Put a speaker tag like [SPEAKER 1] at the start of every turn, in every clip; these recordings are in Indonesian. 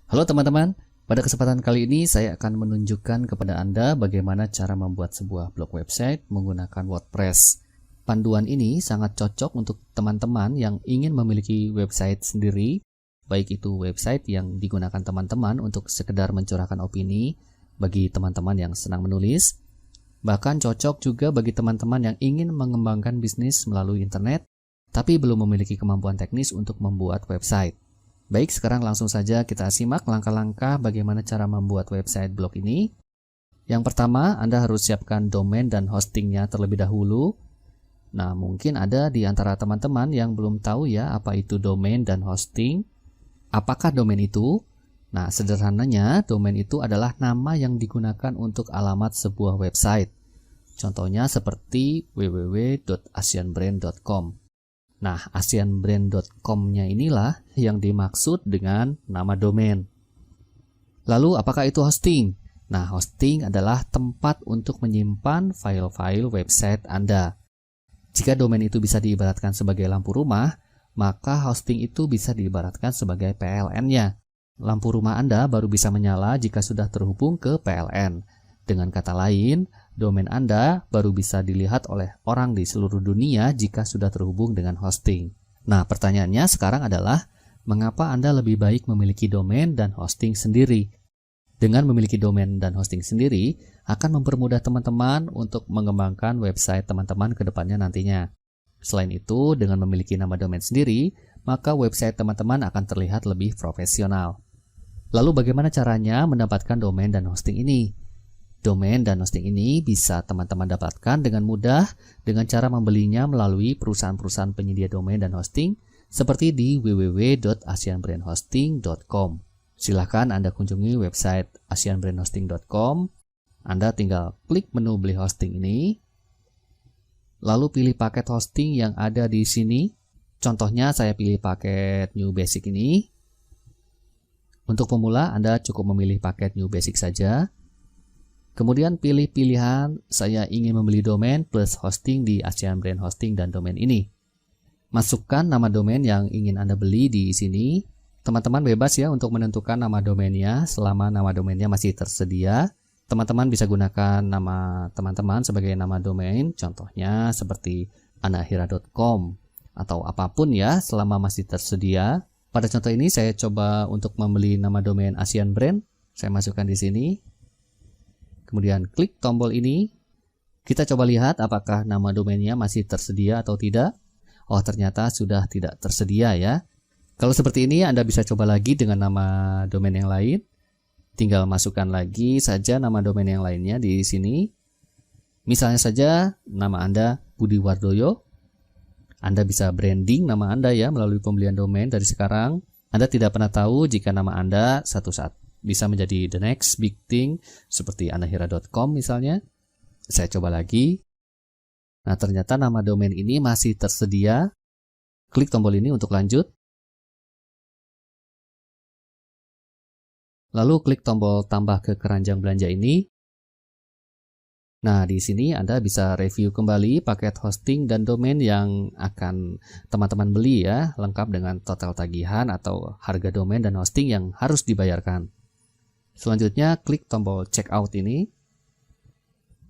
[SPEAKER 1] Halo teman-teman, pada kesempatan kali ini saya akan menunjukkan kepada Anda bagaimana cara membuat sebuah blog website menggunakan WordPress. Panduan ini sangat cocok untuk teman-teman yang ingin memiliki website sendiri, baik itu website yang digunakan teman-teman untuk sekedar mencurahkan opini bagi teman-teman yang senang menulis, bahkan cocok juga bagi teman-teman yang ingin mengembangkan bisnis melalui internet, tapi belum memiliki kemampuan teknis untuk membuat website. Baik, sekarang langsung saja kita simak langkah-langkah bagaimana cara membuat website blog ini. Yang pertama, Anda harus siapkan domain dan hostingnya terlebih dahulu. Nah, mungkin ada di antara teman-teman yang belum tahu ya apa itu domain dan hosting. Apakah domain itu? Nah, sederhananya, domain itu adalah nama yang digunakan untuk alamat sebuah website. Contohnya seperti www.asianbrand.com. Nah, asianbrand.com-nya inilah yang dimaksud dengan nama domain. Lalu, apakah itu hosting? Nah, hosting adalah tempat untuk menyimpan file-file website Anda. Jika domain itu bisa diibaratkan sebagai lampu rumah, maka hosting itu bisa diibaratkan sebagai PLN-nya. Lampu rumah Anda baru bisa menyala jika sudah terhubung ke PLN. Dengan kata lain, domain Anda baru bisa dilihat oleh orang di seluruh dunia jika sudah terhubung dengan hosting. Nah, pertanyaannya sekarang adalah, mengapa Anda lebih baik memiliki domain dan hosting sendiri? Dengan memiliki domain dan hosting sendiri, akan mempermudah teman-teman untuk mengembangkan website teman-teman ke depannya nantinya. Selain itu, dengan memiliki nama domain sendiri, maka website teman-teman akan terlihat lebih profesional. Lalu bagaimana caranya mendapatkan domain dan hosting ini? Domain dan hosting ini bisa teman-teman dapatkan dengan mudah dengan cara membelinya melalui perusahaan-perusahaan penyedia domain dan hosting seperti di www.asianbrandhosting.com. Silahkan Anda kunjungi website asianbrandhosting.com. Anda tinggal klik menu beli hosting ini, lalu pilih paket hosting yang ada di sini. Contohnya saya pilih paket New Basic ini. Untuk pemula Anda cukup memilih paket New Basic saja. Kemudian pilih pilihan saya ingin membeli domain plus hosting di Asian Brand Hosting dan domain ini. Masukkan nama domain yang ingin Anda beli di sini. Teman-teman bebas ya untuk menentukan nama domainnya selama nama domainnya masih tersedia. Teman-teman bisa gunakan nama teman-teman sebagai nama domain, contohnya seperti anahira.com atau apapun ya selama masih tersedia. Pada contoh ini saya coba untuk membeli nama domain Asian Brand. Saya masukkan di sini. Kemudian klik tombol ini, kita coba lihat apakah nama domainnya masih tersedia atau tidak. Oh, ternyata sudah tidak tersedia ya. Kalau seperti ini Anda bisa coba lagi dengan nama domain yang lain. Tinggal masukkan lagi saja nama domain yang lainnya di sini. Misalnya saja nama Anda Budi Wardoyo. Anda bisa branding nama Anda ya melalui pembelian domain dari sekarang. Anda tidak pernah tahu jika nama Anda satu saat bisa menjadi the next big thing seperti anahira.com misalnya. Saya coba lagi. Nah, ternyata nama domain ini masih tersedia. Klik tombol ini untuk lanjut. Lalu klik tombol tambah ke keranjang belanja ini. Nah, di sini Anda bisa review kembali paket hosting dan domain yang akan teman-teman beli ya, lengkap dengan total tagihan atau harga domain dan hosting yang harus dibayarkan. Selanjutnya, klik tombol checkout ini.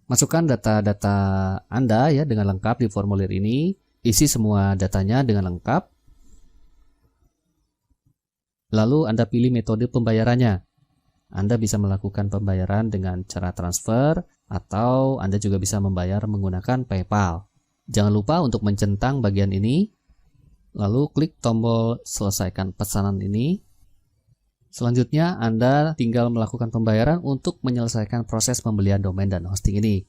[SPEAKER 1] Masukkan data-data Anda ya dengan lengkap di formulir ini. Isi semua datanya dengan lengkap. Lalu Anda pilih metode pembayarannya. Anda bisa melakukan pembayaran dengan cara transfer atau Anda juga bisa membayar menggunakan PayPal. Jangan lupa untuk mencentang bagian ini. Lalu klik tombol selesaikan pesanan ini. Selanjutnya, Anda tinggal melakukan pembayaran untuk menyelesaikan proses pembelian domain dan hosting ini.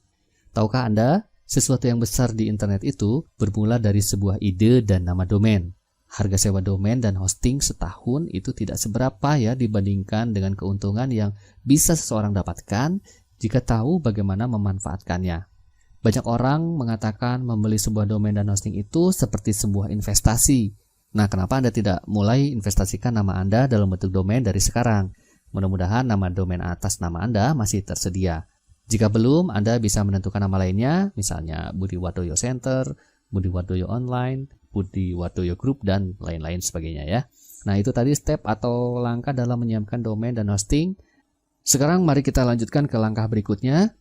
[SPEAKER 1] Tahukah Anda, sesuatu yang besar di internet itu bermula dari sebuah ide dan nama domain. Harga sewa domain dan hosting setahun itu tidak seberapa ya dibandingkan dengan keuntungan yang bisa seseorang dapatkan jika tahu bagaimana memanfaatkannya. Banyak orang mengatakan membeli sebuah domain dan hosting itu seperti sebuah investasi. Nah, kenapa Anda tidak mulai investasikan nama Anda dalam bentuk domain dari sekarang? Mudah-mudahan nama domain atas nama Anda masih tersedia. Jika belum, Anda bisa menentukan nama lainnya, misalnya Budi Wardoyo Center, Budi Wardoyo Online, Budi Wardoyo Group, dan lain-lain sebagainya ya. Nah, itu tadi step atau langkah dalam menyiapkan domain dan hosting. Sekarang mari kita lanjutkan ke langkah berikutnya.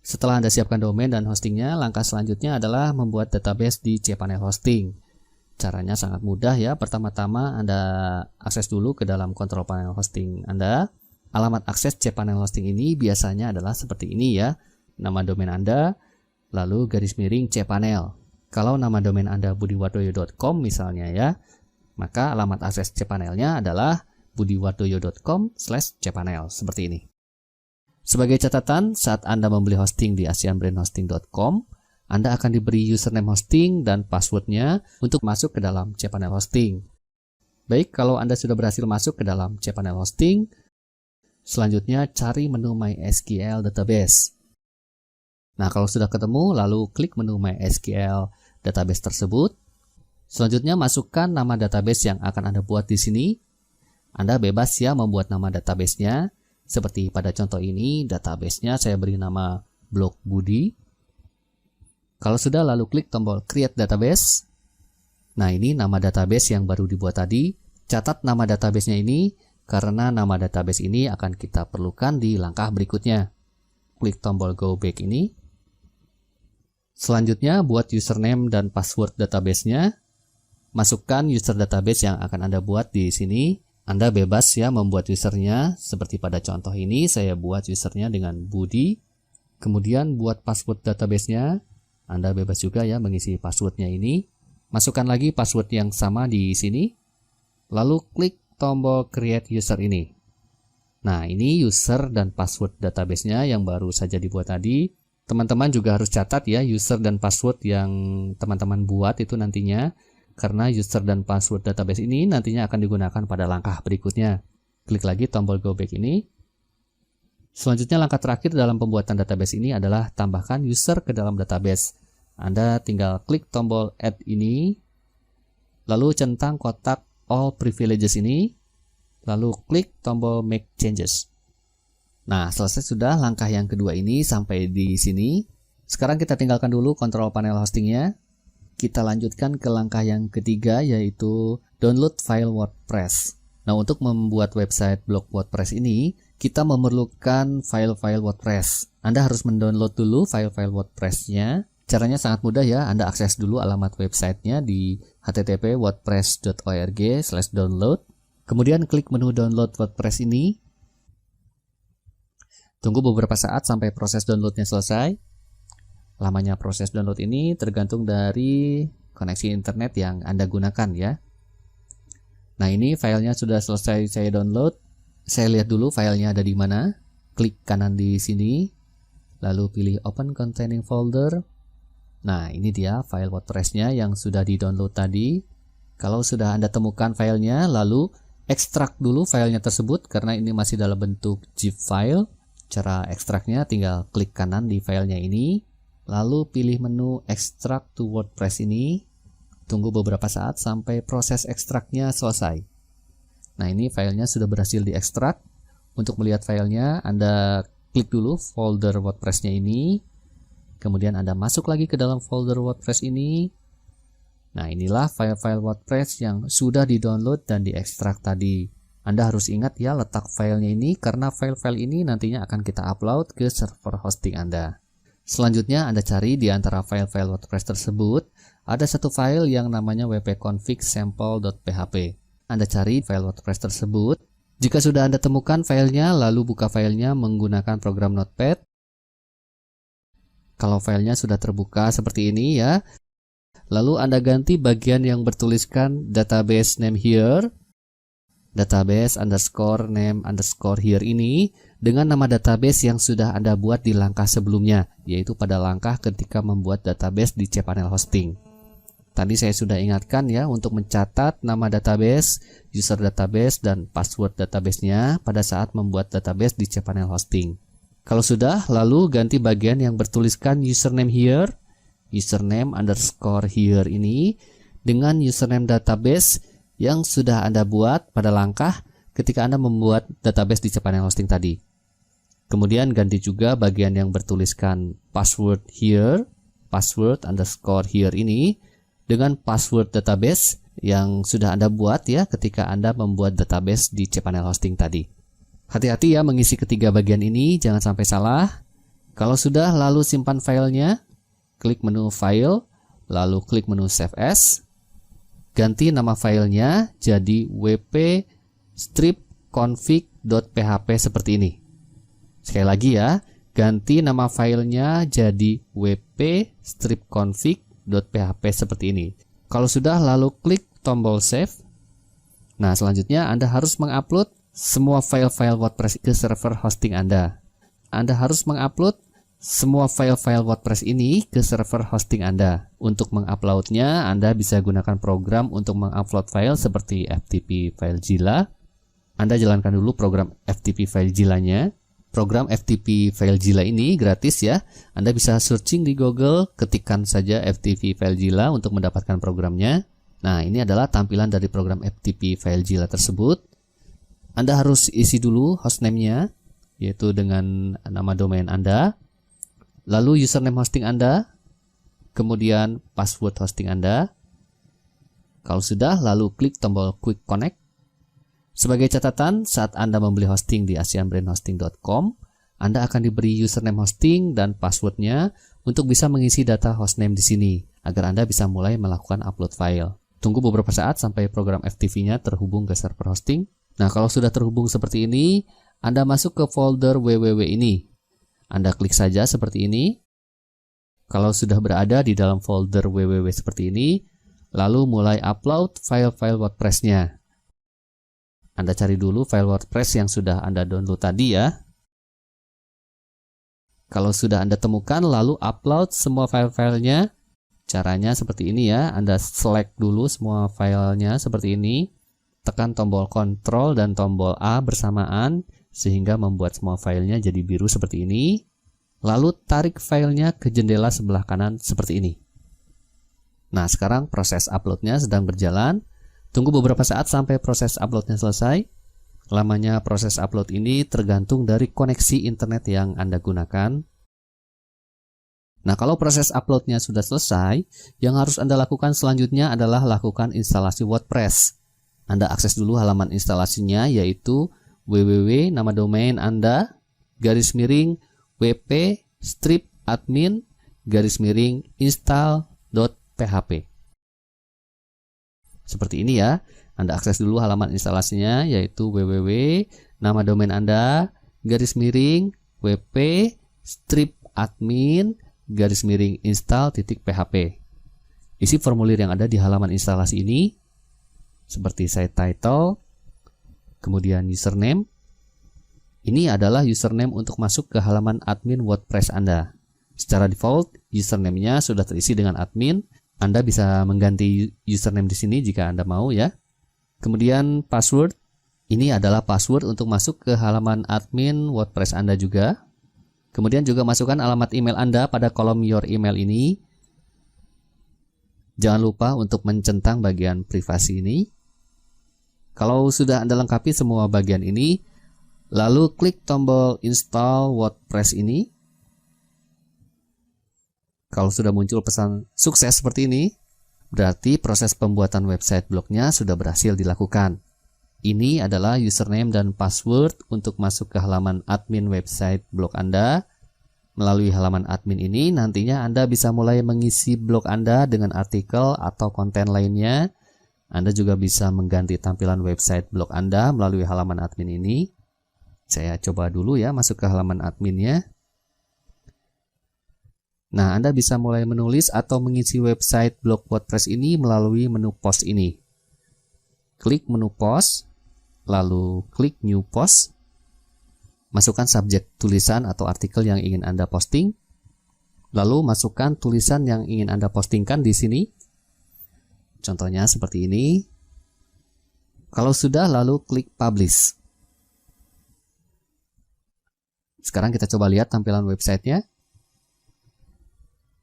[SPEAKER 1] Setelah Anda siapkan domain dan hostingnya, langkah selanjutnya adalah membuat database di cPanel Hosting. Caranya sangat mudah ya. Pertama-tama Anda akses dulu ke dalam kontrol panel hosting Anda. Alamat akses cPanel Hosting ini biasanya adalah seperti ini ya. Nama domain Anda, lalu garis miring cPanel. Kalau nama domain Anda budiwardoyo.com misalnya ya, maka alamat akses cPanelnya adalah budiwardoyo.com/cpanel seperti ini. Sebagai catatan, saat Anda membeli hosting di asianbrandhosting.com, Anda akan diberi username hosting dan passwordnya untuk masuk ke dalam cPanel Hosting. Baik, kalau Anda sudah berhasil masuk ke dalam cPanel Hosting, selanjutnya cari menu MySQL Database. Nah, kalau sudah ketemu, lalu klik menu MySQL Database tersebut. Selanjutnya masukkan nama database yang akan Anda buat di sini. Anda bebas ya membuat nama databasenya. Seperti pada contoh ini, databasenya saya beri nama Blog Budi. Kalau sudah, lalu klik tombol Create Database. Nah, ini nama database yang baru dibuat tadi. Catat nama databasenya ini, karena nama database ini akan kita perlukan di langkah berikutnya. Klik tombol Go Back ini. Selanjutnya, buat username dan password databasenya. Masukkan user database yang akan Anda buat di sini. Anda bebas ya membuat usernya. Seperti pada contoh ini, saya buat usernya dengan Budi. Kemudian buat password databasenya. Anda bebas juga ya mengisi passwordnya ini. Masukkan lagi password yang sama di sini. Lalu klik tombol Create User ini. Nah, ini user dan password databasenya yang baru saja dibuat tadi. Teman-teman juga harus catat ya user dan password yang teman-teman buat itu nantinya. Karena user dan password database ini nantinya akan digunakan pada langkah berikutnya. Klik lagi tombol Go Back ini. Selanjutnya langkah terakhir dalam pembuatan database ini adalah tambahkan user ke dalam database. Anda tinggal klik tombol Add ini. Lalu centang kotak All Privileges ini. Lalu klik tombol Make Changes. Nah, selesai sudah langkah yang kedua ini sampai di sini. Sekarang kita tinggalkan dulu kontrol panel hostingnya. Kita lanjutkan ke langkah yang ketiga, yaitu download file WordPress. Nah, untuk membuat website blog WordPress ini, kita memerlukan file-file WordPress. Anda harus mendownload dulu file-file WordPress-nya. Caranya sangat mudah ya. Anda akses dulu alamat websitenya di http://wordpress.org/download. Kemudian klik menu download WordPress ini. Tunggu beberapa saat sampai proses downloadnya selesai. Lamanya proses download ini tergantung dari koneksi internet yang Anda gunakan ya. Nah, ini filenya sudah selesai saya download. Saya lihat dulu filenya ada di mana. Klik kanan di sini. Lalu pilih Open Containing Folder. Nah, ini dia file WordPress-nya yang sudah di-download tadi. Kalau sudah Anda temukan filenya, lalu ekstrak dulu filenya tersebut karena ini masih dalam bentuk zip file. Cara ekstraknya tinggal klik kanan di filenya ini, lalu pilih menu Extract to WordPress ini. Tunggu beberapa saat sampai proses ekstraknya selesai. Nah, ini filenya sudah berhasil diekstrak. Untuk melihat filenya, Anda klik dulu folder WordPress-nya ini. Kemudian Anda masuk lagi ke dalam folder WordPress ini. Nah, inilah file-file WordPress yang sudah di-download dan diekstrak tadi. Anda harus ingat ya letak filenya ini karena file-file ini nantinya akan kita upload ke server hosting Anda. Selanjutnya Anda cari di antara file-file WordPress tersebut, ada satu file yang namanya wp-config sample.php. Anda cari file WordPress tersebut. Jika sudah Anda temukan filenya, lalu buka filenya menggunakan program Notepad. Kalau filenya sudah terbuka seperti ini ya, lalu Anda ganti bagian yang bertuliskan database name here, database _name _here ini dengan nama database yang sudah Anda buat di langkah sebelumnya, yaitu pada langkah ketika membuat database di cPanel Hosting. Tadi saya sudah ingatkan ya untuk mencatat nama database, user database, dan password database-nya pada saat membuat database di cPanel Hosting. Kalau sudah, lalu ganti bagian yang bertuliskan username here, username _here ini dengan username database yang sudah Anda buat pada langkah ketika Anda membuat database di cPanel Hosting tadi. Kemudian ganti juga bagian yang bertuliskan password here, password _here ini dengan password database yang sudah Anda buat ya ketika Anda membuat database di cPanel Hosting tadi. Hati-hati ya mengisi ketiga bagian ini, jangan sampai salah. Kalau sudah, lalu simpan filenya, klik menu File, lalu klik menu Save As. Ganti nama filenya jadi wp-strip-config.php seperti ini. Sekali lagi ya, ganti nama filenya jadi wp-strip-config.php seperti ini. Kalau sudah, lalu klik tombol Save. Nah, selanjutnya Anda harus mengupload semua file-file WordPress ke server hosting Anda. Anda harus mengupload semua file-file WordPress ini ke server hosting Anda. Untuk menguploadnya, Anda bisa gunakan program untuk mengupload file seperti FTP FileZilla. Anda jalankan dulu program FTP FileZilla-nya. Program FTP FileZilla ini gratis ya. Anda bisa searching di Google, ketikkan saja FTP FileZilla untuk mendapatkan programnya. Nah, ini adalah tampilan dari program FTP FileZilla tersebut. Anda harus isi dulu hostname-nya, yaitu dengan nama domain Anda. Lalu username hosting Anda, kemudian password hosting Anda. Kalau sudah, lalu klik tombol Quick Connect. Sebagai catatan, saat Anda membeli hosting di asianbrandhosting.com, Anda akan diberi username hosting dan passwordnya untuk bisa mengisi data hostname di sini, agar Anda bisa mulai melakukan upload file. Tunggu beberapa saat sampai program FTP-nya terhubung ke server hosting. Nah, kalau sudah terhubung seperti ini, Anda masuk ke folder www ini. Anda klik saja seperti ini. Kalau sudah berada di dalam folder www seperti ini, lalu mulai upload file-file WordPress-nya. Anda cari dulu file WordPress yang sudah Anda download tadi ya. Kalau sudah Anda temukan, lalu upload semua file-filenya. Caranya seperti ini ya. Anda select dulu semua filenya seperti ini. Tekan tombol Ctrl dan tombol A bersamaan sehingga membuat semua filenya jadi biru seperti ini. Lalu tarik filenya ke jendela sebelah kanan seperti ini. Nah, sekarang proses uploadnya sedang berjalan. Tunggu beberapa saat sampai proses uploadnya selesai. Lamanya proses upload ini tergantung dari koneksi internet yang Anda gunakan. Nah, kalau proses uploadnya sudah selesai, yang harus Anda lakukan selanjutnya adalah lakukan instalasi WordPress. Anda akses dulu halaman instalasinya, yaitu www nama domain Anda /wp-strip-admin-install.php. Seperti ini ya. Anda akses dulu halaman instalasinya, yaitu www nama domain Anda /wp-strip-admin-install.php. Isi formulir yang ada di halaman instalasi ini, seperti site title, kemudian username. Ini adalah username untuk masuk ke halaman admin WordPress Anda. Secara default, username-nya sudah terisi dengan admin. Anda bisa mengganti username di sini jika Anda mau ya. Kemudian password. Ini adalah password untuk masuk ke halaman admin WordPress Anda juga. Kemudian juga masukkan alamat email Anda pada kolom your email ini. Jangan lupa untuk mencentang bagian privasi ini. Kalau sudah Anda lengkapi semua bagian ini, lalu klik tombol install WordPress ini. Kalau sudah muncul pesan sukses seperti ini, berarti proses pembuatan website blognya sudah berhasil dilakukan. Ini adalah username dan password untuk masuk ke halaman admin website blog Anda. Melalui halaman admin ini, nantinya Anda bisa mulai mengisi blog Anda dengan artikel atau konten lainnya. Anda juga bisa mengganti tampilan website blog Anda melalui halaman admin ini. Saya coba dulu ya masuk ke halaman adminnya. Nah, Anda bisa mulai menulis atau mengisi website blog WordPress ini melalui menu post ini. Klik menu post, lalu klik new post. Masukkan subjek tulisan atau artikel yang ingin Anda posting. Lalu masukkan tulisan yang ingin Anda postingkan di sini. Contohnya seperti ini. Kalau sudah, lalu klik publish. Sekarang kita coba lihat tampilan websitenya.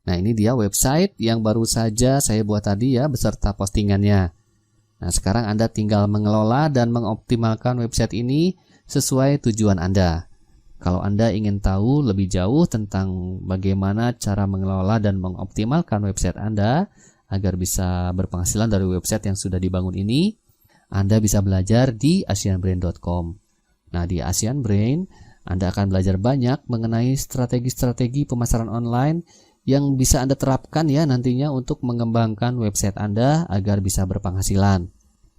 [SPEAKER 1] Nah, ini dia website yang baru saja saya buat tadi ya, beserta postingannya. Nah, sekarang Anda tinggal mengelola dan mengoptimalkan website ini sesuai tujuan Anda. Kalau Anda ingin tahu lebih jauh tentang bagaimana cara mengelola dan mengoptimalkan website Anda agar bisa berpenghasilan dari website yang sudah dibangun ini, Anda bisa belajar di ASEANBRAIN.com. Nah, di ASEAN Brain, Anda akan belajar banyak mengenai strategi-strategi pemasaran online yang bisa Anda terapkan ya nantinya untuk mengembangkan website Anda agar bisa berpenghasilan.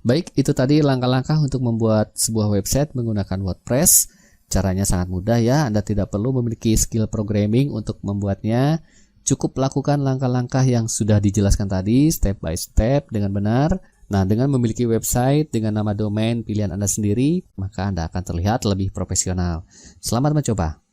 [SPEAKER 1] Baik, itu tadi langkah-langkah untuk membuat sebuah website menggunakan WordPress. Caranya sangat mudah ya, Anda tidak perlu memiliki skill programming untuk membuatnya. Cukup lakukan langkah-langkah yang sudah dijelaskan tadi step by step dengan benar. Nah, dengan memiliki website dengan nama domain pilihan Anda sendiri, maka Anda akan terlihat lebih profesional. Selamat mencoba.